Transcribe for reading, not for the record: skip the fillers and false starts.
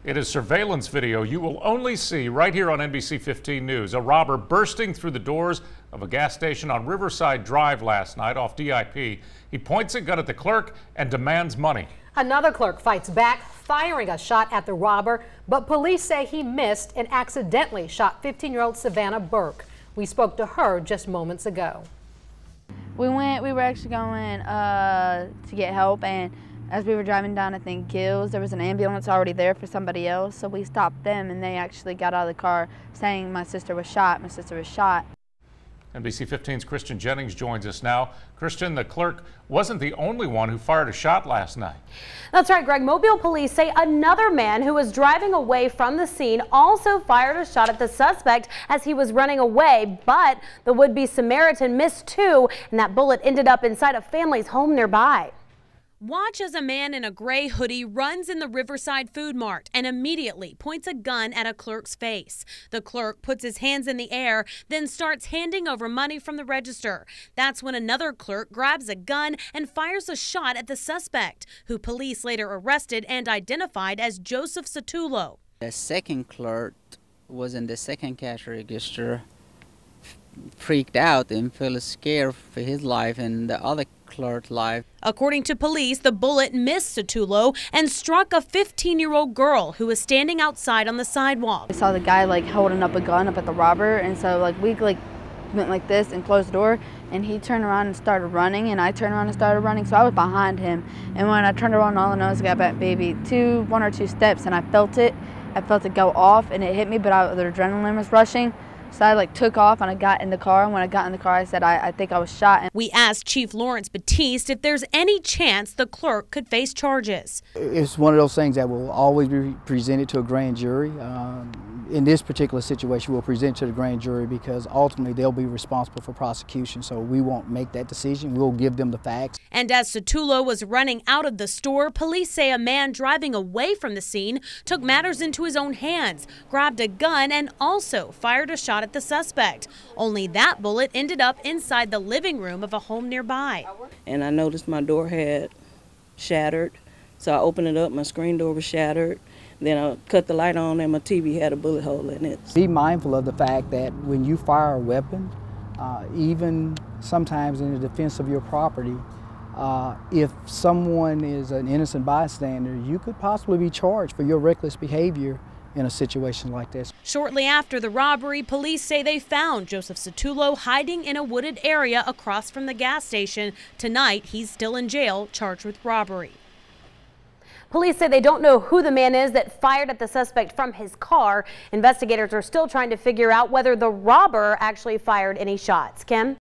It is surveillance video you will only see right here on NBC 15 News. A robber bursting through the doors of a gas station on Riverside Drive last night off DIP. He points a gun at the clerk and demands money. Another clerk fights back, firing a shot at the robber, but police say he missed and accidentally shot 15-year-old Savannah Burke. We spoke to her just moments ago. We were actually going to get help, and as we were driving down, I think, Gills, there was an ambulance already there for somebody else, so we stopped them, and they actually got out of the car saying my sister was shot. NBC 15's Christian Jennings joins us now. Christian, the clerk wasn't the only one who fired a shot last night. That's right, Greg. Mobile police say another man who was driving away from the scene also fired a shot at the suspect as he was running away, but the would-be Samaritan missed too, and that bullet ended up inside a family's home nearby. Watch as a man in a gray hoodie runs in the Riverside Food Mart and immediately points a gun at a clerk's face. The clerk puts his hands in the air, then starts handing over money from the register. That's when another clerk grabs a gun and fires a shot at the suspect, who police later arrested and identified as Joseph Satullo. The second clerk was in the second cash register, freaked out and felt scared for his life and the other clerk's life. According to police, the bullet missed Satullo and struck a 15-year-old girl who was standing outside on the sidewalk. I saw the guy holding up a gun up at the robber, and so we went like this and closed the door, and he turned around and started running, and I turned around and started running, so I was behind him. And when I turned around, all I know is I got back maybe one or two steps, and I felt it go off, and it hit me, but the adrenaline was rushing. So I took off and I got in the car, and when I got in the car I said I think I was shot. We asked Chief Lawrence Batiste if there's any chance the clerk could face charges. It's one of those things that will always be presented to a grand jury. In this particular situation, we'll present it to the grand jury because ultimately they'll be responsible for prosecution, so we won't make that decision. We'll give them the facts. And as Satullo was running out of the store, police say a man driving away from the scene took matters into his own hands, grabbed a gun, and also fired a shot at the suspect. Only that bullet ended up inside the living room of a home nearby. And I noticed my door had shattered, so I opened it up, my screen door was shattered. Then I cut the light on and my TV had a bullet hole in it. Be mindful of the fact that when you fire a weapon, even sometimes in the defense of your property, if someone is an innocent bystander, you could possibly be charged for your reckless behavior in a situation like this. Shortly after the robbery, police say they found Joseph Satullo hiding in a wooded area across from the gas station. Tonight, he's still in jail, charged with robbery. Police say they don't know who the man is that fired at the suspect from his car. Investigators are still trying to figure out whether the robber actually fired any shots. Kim?